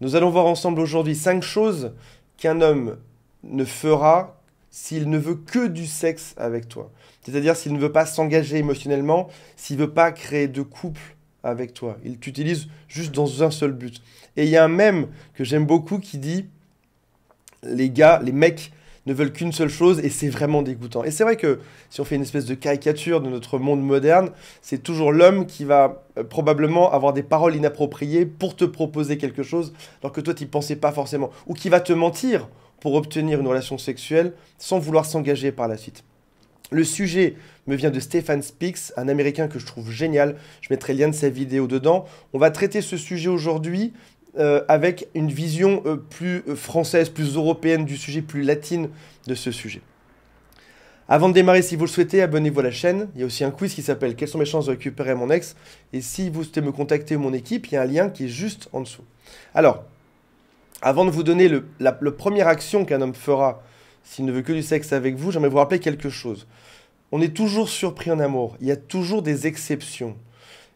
Nous allons voir ensemble aujourd'hui 5 choses qu'un homme ne fera s'il ne veut que du sexe avec toi. C'est-à-dire s'il ne veut pas s'engager émotionnellement, s'il ne veut pas créer de couple avec toi. Il t'utilise juste dans un seul but. Et il y a un mème que j'aime beaucoup qui dit les gars, les mecs ne veulent qu'une seule chose et c'est vraiment dégoûtant. Et c'est vrai que si on fait une espèce de caricature de notre monde moderne, c'est toujours l'homme qui va probablement avoir des paroles inappropriées pour te proposer quelque chose alors que toi tu n'y pensais pas forcément. Ou qui va te mentir pour obtenir une relation sexuelle sans vouloir s'engager par la suite. Le sujet me vient de Stefan Speaks, un Américain que je trouve génial. Je mettrai le lien de sa vidéo dedans. On va traiter ce sujet aujourd'hui avec une vision plus française, plus européenne du sujet, plus latine de ce sujet. Avant de démarrer, si vous le souhaitez, abonnez-vous à la chaîne. Il y a aussi un quiz qui s'appelle « Quelles sont mes chances de récupérer mon ex ?» Et si vous souhaitez me contacter ou mon équipe, il y a un lien qui est juste en dessous. Alors, avant de vous donner la première action qu'un homme fera s'il ne veut que du sexe avec vous, j'aimerais vous rappeler quelque chose. On est toujours surpris en amour. Il y a toujours des exceptions.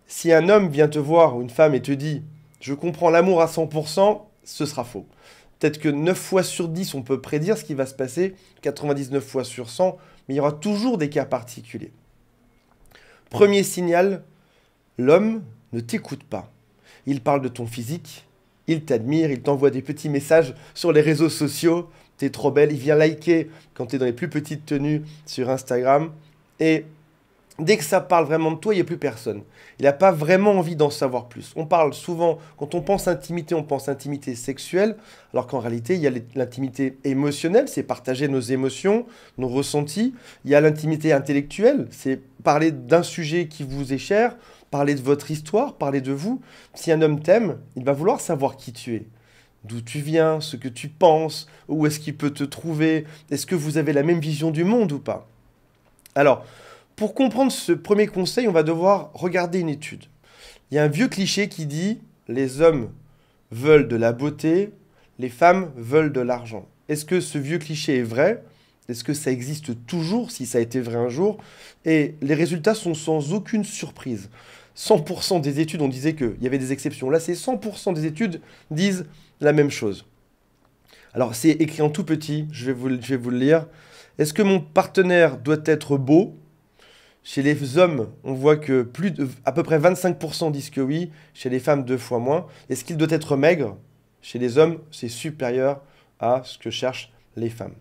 Si un homme vient te voir ou une femme et te dit « Je comprends l'amour à 100%, ce sera faux. Peut-être que 9 fois sur 10, on peut prédire ce qui va se passer, 99 fois sur 100, mais il y aura toujours des cas particuliers. Premier signal, l'homme ne t'écoute pas. Il parle de ton physique, il t'admire, il t'envoie des petits messages sur les réseaux sociaux. T'es trop belle, il vient liker quand t'es dans les plus petites tenues sur Instagram. Et dès que ça parle vraiment de toi, il n'y a plus personne. Il n'a pas vraiment envie d'en savoir plus. On parle souvent, quand on pense intimité, on pense intimité sexuelle, alors qu'en réalité, il y a l'intimité émotionnelle, c'est partager nos émotions, nos ressentis. Il y a l'intimité intellectuelle, c'est parler d'un sujet qui vous est cher, parler de votre histoire, parler de vous. Si un homme t'aime, il va vouloir savoir qui tu es. D'où tu viens, ce que tu penses, où est-ce qu'il peut te trouver, est-ce que vous avez la même vision du monde ou pas? Alors, pour comprendre ce premier conseil, on va devoir regarder une étude. Il y a un vieux cliché qui dit « les hommes veulent de la beauté, les femmes veulent de l'argent ». Est-ce que ce vieux cliché est vrai? Est-ce que ça existe toujours, si ça a été vrai un jour? Et les résultats sont sans aucune surprise. 100% des études, on disait qu'il y avait des exceptions. Là, c'est 100% des études disent la même chose. Alors, c'est écrit en tout petit, je vais vous le lire. Est-ce que mon partenaire doit être beau? Chez les hommes, on voit que à peu près 25% disent que oui. Chez les femmes, 2 fois moins. Est-ce qu'il doit être maigre? Chez les hommes, c'est supérieur à ce que cherchent les femmes.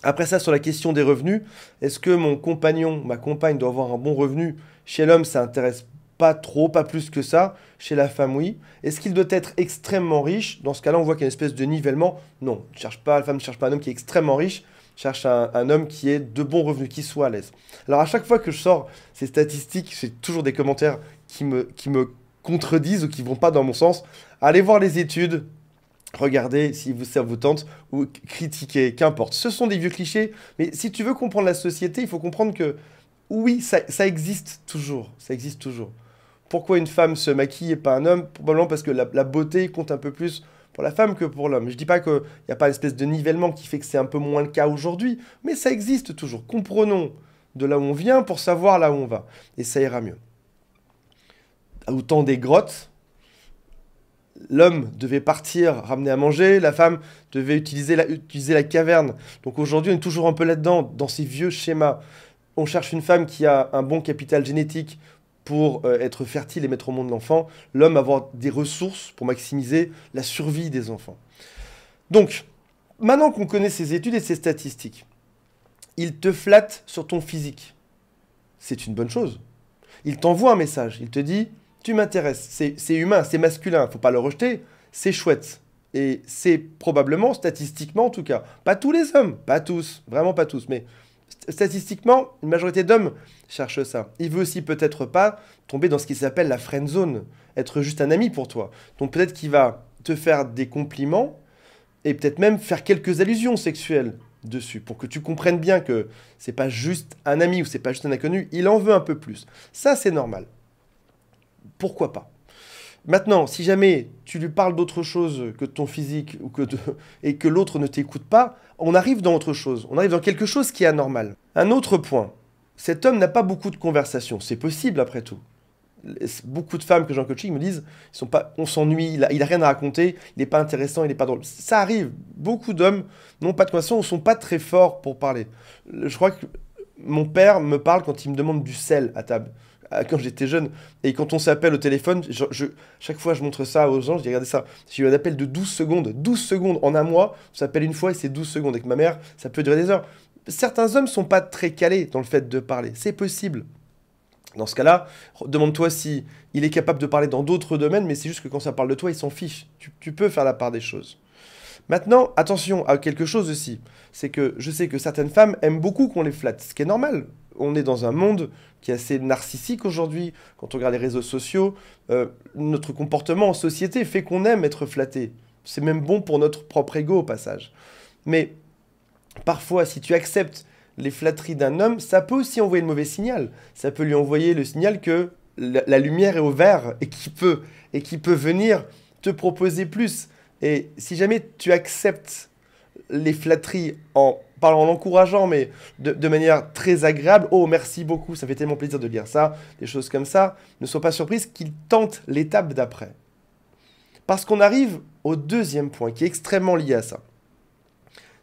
Après ça, sur la question des revenus, est-ce que mon compagnon, ma compagne doit avoir un bon revenu? Chez l'homme, ça intéresse pas trop, pas plus que ça. Chez la femme, oui. Est-ce qu'il doit être extrêmement riche? Dans ce cas-là, on voit qu'il y a une espèce de nivellement. Non, la femme ne cherche pas un homme qui est extrêmement riche, cherche un homme qui ait de bons revenus, qui soit à l'aise. Alors à chaque fois que je sors ces statistiques, j'ai toujours des commentaires qui me contredisent ou qui ne vont pas dans mon sens. Allez voir les études, regardez si ça vous tente, ou critiquez, qu'importe. Ce sont des vieux clichés, mais si tu veux comprendre la société, il faut comprendre que oui, ça existe toujours. Ça existe toujours. Pourquoi une femme se maquille et pas un homme? Probablement parce que la beauté compte un peu plus pour la femme que pour l'homme. Je ne dis pas qu'il n'y a pas une espèce de nivellement qui fait que c'est un peu moins le cas aujourd'hui, mais ça existe toujours. Comprenons de là où on vient pour savoir là où on va. Et ça ira mieux. Au temps des grottes, l'homme devait partir, ramener à manger, la femme devait utiliser la caverne. Donc aujourd'hui, on est toujours un peu là-dedans, dans ces vieux schémas. On cherche une femme qui a un bon capital génétique pour être fertile et mettre au monde l'enfant, l'homme avoir des ressources pour maximiser la survie des enfants. Donc, maintenant qu'on connaît ces études et ces statistiques, il te flatte sur ton physique. C'est une bonne chose. Il t'envoie un message, il te dit « tu m'intéresses, c'est humain, c'est masculin, faut pas le rejeter, c'est chouette ». Et c'est probablement, statistiquement en tout cas, pas tous les hommes, pas tous, vraiment pas tous, mais statistiquement, une majorité d'hommes cherchent ça. Il veut aussi peut-être pas tomber dans ce qui s'appelle la friend zone, être juste un ami pour toi. Donc peut-être qu'il va te faire des compliments et peut-être même faire quelques allusions sexuelles dessus pour que tu comprennes bien que c'est pas juste un ami ou c'est pas juste un inconnu, il en veut un peu plus. Ça, c'est normal. Pourquoi pas? Maintenant, si jamais tu lui parles d'autre chose que de ton physique et que l'autre ne t'écoute pas, on arrive dans autre chose. On arrive dans quelque chose qui est anormal. Un autre point, cet homme n'a pas beaucoup de conversations. C'est possible après tout. Beaucoup de femmes que j'ai en coaching me disent, on s'ennuie, il a rien à raconter, il n'est pas intéressant, il n'est pas drôle. Ça arrive. Beaucoup d'hommes n'ont pas de conversation ou sont pas très forts pour parler. Je crois que mon père me parle quand il me demande du sel à table. Quand j'étais jeune, et quand on s'appelle au téléphone, chaque fois je montre ça aux gens, je dis regardez ça, j'ai eu un appel de 12 secondes, 12 secondes en un mois, on s'appelle une fois et c'est 12 secondes, avec ma mère, ça peut durer des heures. Certains hommes sont pas très calés dans le fait de parler, c'est possible. Dans ce cas-là, demande-toi si il est capable de parler dans d'autres domaines, mais c'est juste que quand ça parle de toi, il s'en fiche. Tu peux faire la part des choses. Maintenant, attention à quelque chose aussi, c'est que je sais que certaines femmes aiment beaucoup qu'on les flatte, ce qui est normal. On est dans un monde qui est assez narcissique aujourd'hui, quand on regarde les réseaux sociaux, notre comportement en société fait qu'on aime être flatté. C'est même bon pour notre propre ego au passage. Mais parfois, si tu acceptes les flatteries d'un homme, ça peut aussi envoyer le mauvais signal. Ça peut lui envoyer le signal que la lumière est au vert et qu'il peut venir te proposer plus. Et si jamais tu acceptes les flatteries en l'encourageant, mais de manière très agréable, oh merci beaucoup, ça fait tellement plaisir de lire ça, des choses comme ça, ne sois pas surprise qu'il tente l'étape d'après. Parce qu'on arrive au deuxième point qui est extrêmement lié à ça.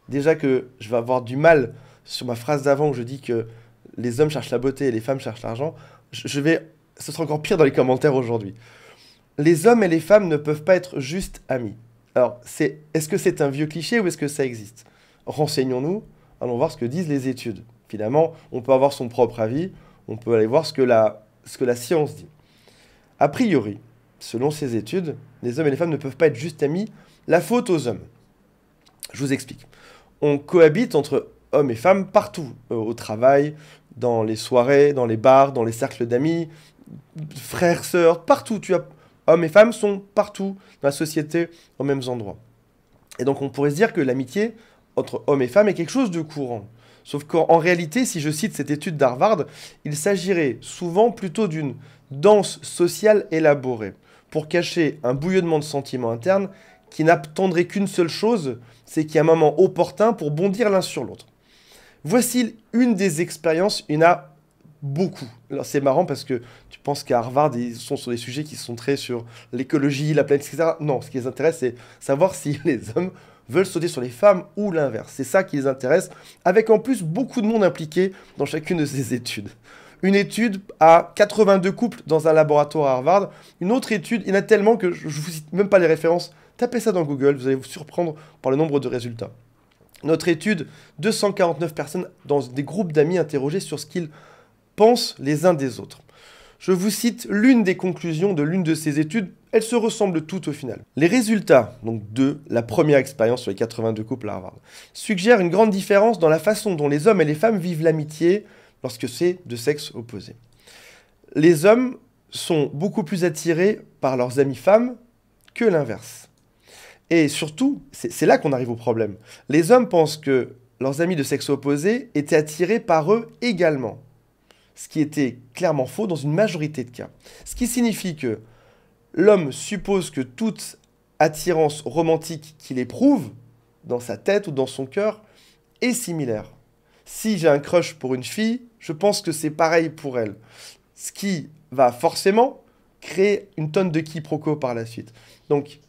Déjà que je vais avoir du mal sur ma phrase d'avant où je dis que les hommes cherchent la beauté et les femmes cherchent l'argent, ce sera encore pire dans les commentaires aujourd'hui. Les hommes et les femmes ne peuvent pas être juste amis. Alors, est-ce que c'est un vieux cliché ou est-ce que ça existe? Renseignons-nous, allons voir ce que disent les études. Finalement, on peut avoir son propre avis, on peut aller voir ce que la science dit. A priori, selon ces études, les hommes et les femmes ne peuvent pas être juste amis, la faute aux hommes. Je vous explique. On cohabite entre hommes et femmes partout, au travail, dans les soirées, dans les bars, dans les cercles d'amis, frères, sœurs, partout. Hommes et femmes sont partout dans la société, aux mêmes endroits. Et donc on pourrait se dire que l'amitié entre hommes et femmes est quelque chose de courant. Sauf qu'en réalité, si je cite cette étude d'Harvard, il s'agirait souvent plutôt d'une danse sociale élaborée, pour cacher un bouillonnement de sentiments internes qui n'attendrait qu'une seule chose, c'est qu'il y a un moment opportun pour bondir l'un sur l'autre. Voici une des expériences, il y en a beaucoup. Alors c'est marrant parce que tu penses qu'à Harvard, ils sont sur des sujets qui sont très sur l'écologie, la planète, etc. Non, ce qui les intéresse, c'est savoir si les hommes veulent sauter sur les femmes ou l'inverse. C'est ça qui les intéresse, avec en plus beaucoup de monde impliqué dans chacune de ces études. Une étude à 82 couples dans un laboratoire à Harvard. Une autre étude, il y en a tellement que je ne vous cite même pas les références. Tapez ça dans Google, vous allez vous surprendre par le nombre de résultats. Notre étude, 249 personnes dans des groupes d'amis interrogés sur ce qu'ils pensent les uns des autres. Je vous cite l'une des conclusions de l'une de ces études. Elles se ressemblent toutes au final. Les résultats donc de la première expérience sur les 82 couples à Harvard suggèrent une grande différence dans la façon dont les hommes et les femmes vivent l'amitié lorsque c'est de sexe opposé. Les hommes sont beaucoup plus attirés par leurs amies femmes que l'inverse. Et surtout, c'est là qu'on arrive au problème. Les hommes pensent que leurs amis de sexe opposé étaient attirés par eux également. Ce qui était clairement faux dans une majorité de cas. Ce qui signifie que l'homme suppose que toute attirance romantique qu'il éprouve, dans sa tête ou dans son cœur, est similaire. Si j'ai un crush pour une fille, je pense que c'est pareil pour elle. Ce qui va forcément créer une tonne de quiproquos par la suite. Donc,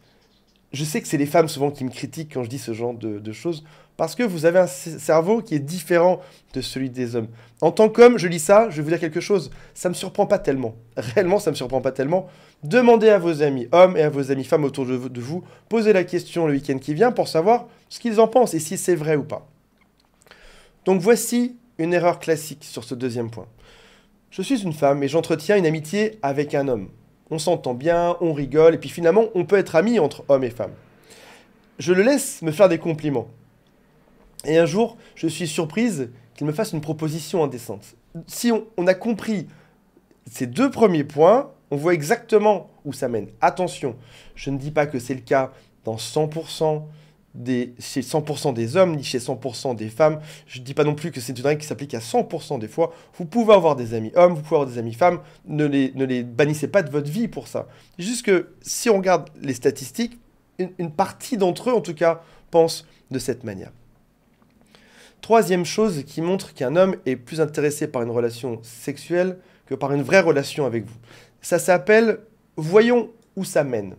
je sais que c'est les femmes souvent qui me critiquent quand je dis ce genre de choses, parce que vous avez un cerveau qui est différent de celui des hommes. En tant qu'homme, je lis ça, je vais vous dire quelque chose, ça ne me surprend pas tellement. Réellement, ça ne me surprend pas tellement. Demandez à vos amis hommes et à vos amis femmes autour de vous, posez la question le week-end qui vient pour savoir ce qu'ils en pensent et si c'est vrai ou pas. Donc voici une erreur classique sur ce deuxième point. Je suis une femme et j'entretiens une amitié avec un homme. On s'entend bien, on rigole, et puis finalement, on peut être amis entre hommes et femmes. Je le laisse me faire des compliments. Et un jour, je suis surprise qu'il me fasse une proposition indécente. Si on a compris ces deux premiers points, on voit exactement où ça mène. Attention, je ne dis pas que c'est le cas dans 100% chez 100% des hommes, ni chez 100% des femmes. Je ne dis pas non plus que c'est une règle qui s'applique à 100% des fois. Vous pouvez avoir des amis hommes, vous pouvez avoir des amis femmes. Ne les bannissez pas de votre vie pour ça. C'est juste que si on regarde les statistiques, une partie d'entre eux, en tout cas, pensent de cette manière. Troisième chose qui montre qu'un homme est plus intéressé par une relation sexuelle que par une vraie relation avec vous. Ça s'appelle « Voyons où ça mène ».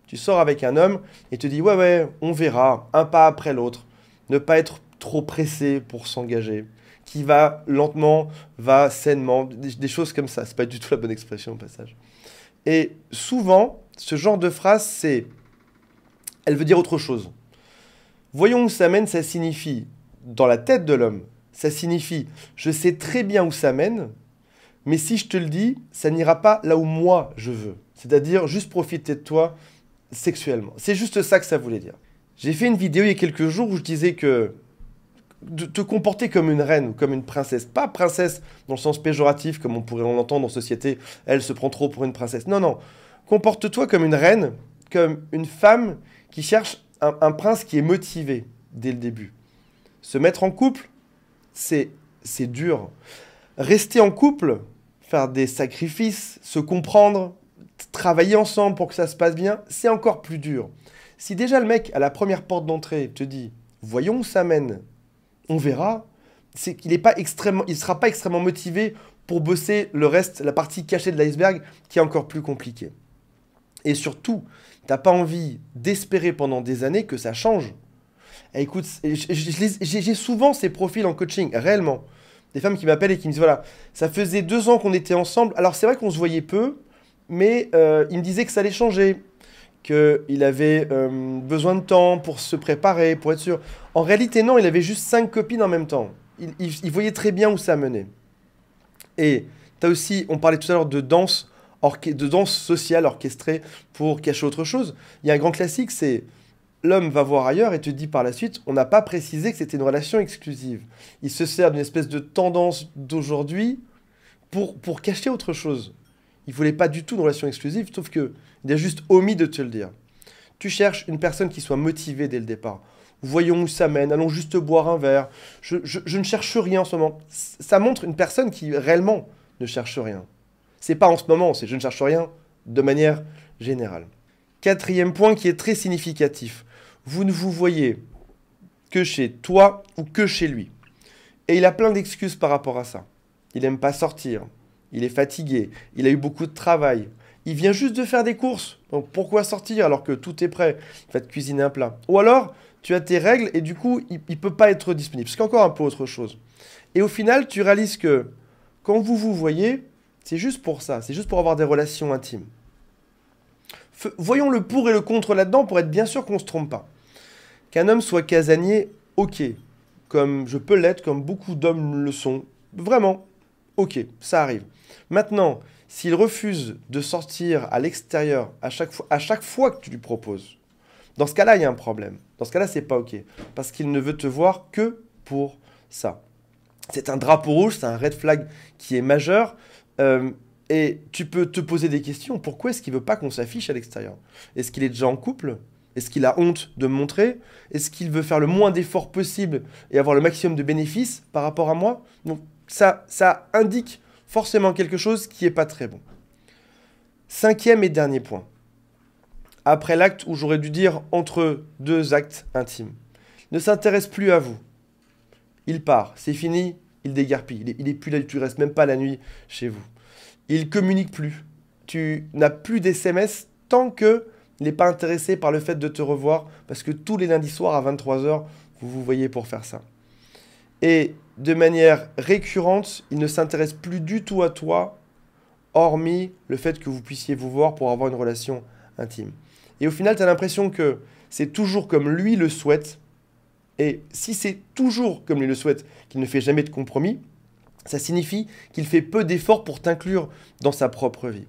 Tu sors avec un homme et te dis « Ouais, on verra, un pas après l'autre ». Ne pas être trop pressé pour s'engager. Qui va lentement, va sainement, des choses comme ça. C'est pas du tout la bonne expression au passage. Et souvent, ce genre de phrase, elle veut dire autre chose. Voyons où ça mène, ça signifie, dans la tête de l'homme, ça signifie « je sais très bien où ça mène », mais si je te le dis, ça n'ira pas là où moi je veux. C'est-à-dire juste profiter de toi sexuellement. C'est juste ça que ça voulait dire. J'ai fait une vidéo il y a quelques jours où je disais que de te comporter comme une reine ou comme une princesse, pas princesse dans le sens péjoratif comme on pourrait en entendre en société, elle se prend trop pour une princesse. Non, non. Comporte-toi comme une reine, comme une femme qui cherche un prince qui est motivé dès le début. Se mettre en couple, c'est dur. Rester en couple, faire des sacrifices, se comprendre, travailler ensemble pour que ça se passe bien, c'est encore plus dur. Si déjà le mec, à la première porte d'entrée, te dit « Voyons où ça mène, on verra », c'est qu'il ne sera pas extrêmement motivé pour bosser le reste, la partie cachée de l'iceberg, qui est encore plus compliquée. Et surtout, tu n'as pas envie d'espérer pendant des années que ça change. Et écoute, j'ai souvent ces profils en coaching, réellement. Des femmes qui m'appellent et qui me disent, voilà, ça faisait 2 ans qu'on était ensemble. Alors c'est vrai qu'on se voyait peu, mais il me disait que ça allait changer, qu'il avait besoin de temps pour se préparer, pour être sûr. En réalité, non, il avait juste 5 copines en même temps. Il voyait très bien où ça menait. Et tu as aussi, on parlait tout à l'heure de danse sociale orchestrée pour cacher autre chose. Il y a un grand classique, c'est l'homme va voir ailleurs et te dit par la suite, on n'a pas précisé que c'était une relation exclusive. Il se sert d'une espèce de tendance d'aujourd'hui pour cacher autre chose. Il ne voulait pas du tout une relation exclusive, sauf qu'il a juste omis de te le dire. Tu cherches une personne qui soit motivée dès le départ. Voyons où ça mène, allons juste boire un verre. Je ne cherche rien en ce moment. Ça montre une personne qui réellement ne cherche rien. C'est pas en ce moment, c'est je ne cherche rien de manière générale. 4e point qui est très significatif. Vous ne vous voyez que chez toi ou que chez lui. Et il a plein d'excuses par rapport à ça. Il n'aime pas sortir. Il est fatigué. Il a eu beaucoup de travail. Il vient juste de faire des courses. Donc pourquoi sortir alors que tout est prêt? Il va te cuisiner un plat. Ou alors, tu as tes règles et du coup, il ne peut pas être disponible. C'est encore un peu autre chose. Et au final, tu réalises que quand vous vous voyez, c'est juste pour ça. C'est juste pour avoir des relations intimes. Voyons le pour et le contre là-dedans pour être bien sûr qu'on ne se trompe pas. Qu'un homme soit casanier, ok. Comme je peux l'être, comme beaucoup d'hommes le sont. Vraiment, ok, ça arrive. Maintenant, s'il refuse de sortir à l'extérieur à chaque fois que tu lui proposes, dans ce cas-là, il y a un problème. Dans ce cas-là, c'est pas ok. Parce qu'il ne veut te voir que pour ça. C'est un drapeau rouge, c'est un red flag qui est majeur. Et tu peux te poser des questions. Pourquoi est-ce qu'il ne veut pas qu'on s'affiche à l'extérieur? Est-ce qu'il est déjà en couple? Est-ce qu'il a honte de me montrer? Est-ce qu'il veut faire le moins d'efforts possible et avoir le maximum de bénéfices par rapport à moi? Donc ça indique forcément quelque chose qui n'est pas très bon. 5e et dernier point. Après l'acte où j'aurais dû dire entre 2 actes intimes. Ne s'intéresse plus à vous. Il part, c'est fini, il déguerpille. Il est plus là, tu restes même pas la nuit chez vous. Il communique plus. Tu n'as plus d'SMS tant qu'il n'est pas intéressé par le fait de te revoir, parce que tous les lundis soirs à 23 h, vous vous voyez pour faire ça. Et de manière récurrente, il ne s'intéresse plus du tout à toi, hormis le fait que vous puissiez vous voir pour avoir une relation intime. Et au final, tu as l'impression que c'est toujours comme lui le souhaite. Et si c'est toujours comme lui le souhaite, qu'il ne fait jamais de compromis, ça signifie qu'il fait peu d'efforts pour t'inclure dans sa propre vie.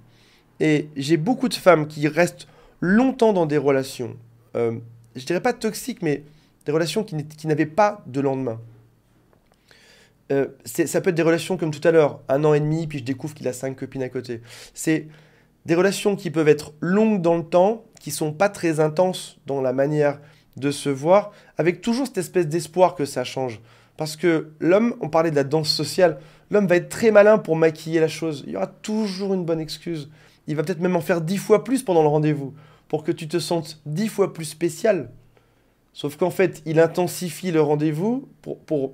Et j'ai beaucoup de femmes qui restent longtemps dans des relations, je dirais pas toxiques, mais des relations qui n'avaient pas de lendemain. Ça peut être des relations comme tout à l'heure, 1 an et demi, puis je découvre qu'il a 5 copines à côté. C'est des relations qui peuvent être longues dans le temps, qui sont pas très intenses dans la manière de se voir, avec toujours cette espèce d'espoir que ça change. Parce que l'homme, on parlait de la danse sociale, l'homme va être très malin pour maquiller la chose. Il y aura toujours une bonne excuse. Il va peut-être même en faire 10 fois plus pendant le rendez-vous, pour que tu te sentes 10 fois plus spécial. Sauf qu'en fait, il intensifie le rendez-vous pour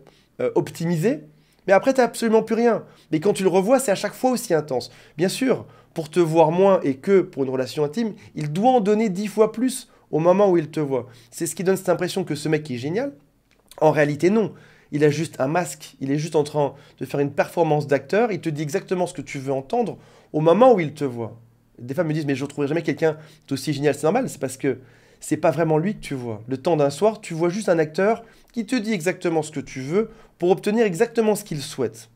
optimiser, mais après, tu n'as absolument plus rien. Mais quand tu le revois, c'est à chaque fois aussi intense. Bien sûr, pour te voir moins et que pour une relation intime, il doit en donner 10 fois plus au moment où il te voit. C'est ce qui donne cette impression que ce mec est génial. En réalité, non. Il a juste un masque. Il est juste en train de faire une performance d'acteur. Il te dit exactement ce que tu veux entendre au moment où il te voit. Des femmes me disent, mais je ne retrouverai jamais quelqu'un d'aussi génial. C'est normal, c'est parce que c'est pas vraiment lui que tu vois. Le temps d'un soir, tu vois juste un acteur qui te dit exactement ce que tu veux pour obtenir exactement ce qu'il souhaite.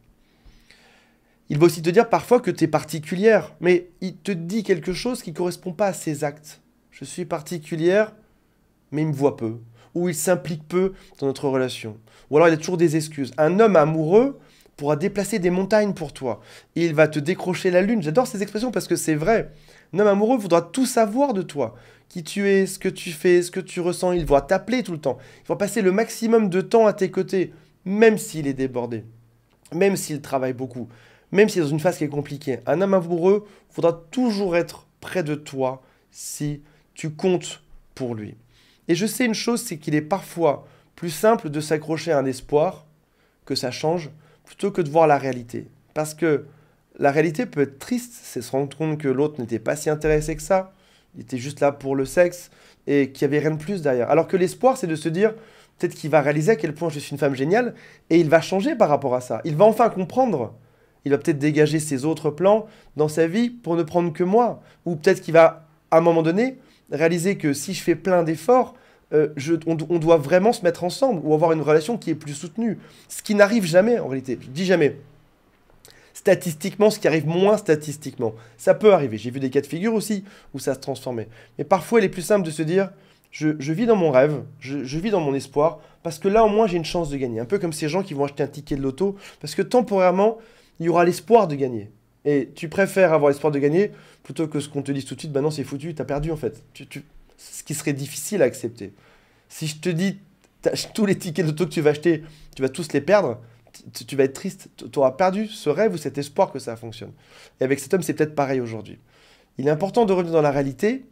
Il va aussi te dire parfois que tu es particulière, mais il te dit quelque chose qui ne correspond pas à ses actes. Je suis particulière, mais il me voit peu. Ou il s'implique peu dans notre relation. Ou alors il a toujours des excuses. Un homme amoureux pourra déplacer des montagnes pour toi. Et il va te décrocher la lune. J'adore ces expressions parce que c'est vrai. Un homme amoureux voudra tout savoir de toi. Qui tu es, ce que tu fais, ce que tu ressens. Il va t'appeler tout le temps. Il va passer le maximum de temps à tes côtés, même s'il est débordé. Même s'il travaille beaucoup. Même s'il est dans une phase qui est compliquée. Un homme amoureux voudra toujours être près de toi si tu comptes pour lui. Et je sais une chose, c'est qu'il est parfois plus simple de s'accrocher à un espoir, que ça change, plutôt que de voir la réalité. Parce que la réalité peut être triste, c'est se rendre compte que l'autre n'était pas si intéressé que ça, il était juste là pour le sexe, et qu'il n'y avait rien de plus derrière. Alors que l'espoir, c'est de se dire, peut-être qu'il va réaliser à quel point je suis une femme géniale, et il va changer par rapport à ça. Il va enfin comprendre. Il va peut-être dégager ses autres plans dans sa vie pour ne prendre que moi. Ou peut-être qu'il va, à un moment donné, réaliser que si je fais plein d'efforts, on doit vraiment se mettre ensemble ou avoir une relation qui est plus soutenue. Ce qui n'arrive jamais en réalité. Je dis jamais. Statistiquement, ce qui arrive moins statistiquement. Ça peut arriver. J'ai vu des cas de figure aussi où ça se transformait. Mais parfois, il est plus simple de se dire, je vis dans mon rêve, je vis dans mon espoir, parce que là, au moins, j'ai une chance de gagner. Un peu comme ces gens qui vont acheter un ticket de loto, parce que temporairement, il y aura l'espoir de gagner. Et tu préfères avoir l'espoir de gagner plutôt que ce qu'on te dise tout de suite, bah non, c'est foutu, t'as perdu en fait. Ce qui serait difficile à accepter. Si je te dis, tous les tickets d'auto que tu vas acheter, tu vas tous les perdre, tu vas être triste. Tu auras perdu ce rêve ou cet espoir que ça fonctionne. Et avec cet homme, c'est peut-être pareil aujourd'hui. Il est important de revenir dans la réalité,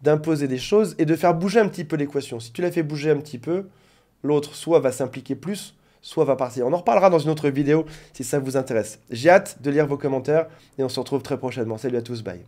d'imposer des choses et de faire bouger un petit peu l'équation. Si tu la fais bouger un petit peu, l'autre soit va s'impliquer plus, soit va partir. On en reparlera dans une autre vidéo si ça vous intéresse. J'ai hâte de lire vos commentaires et on se retrouve très prochainement. Salut à tous, bye.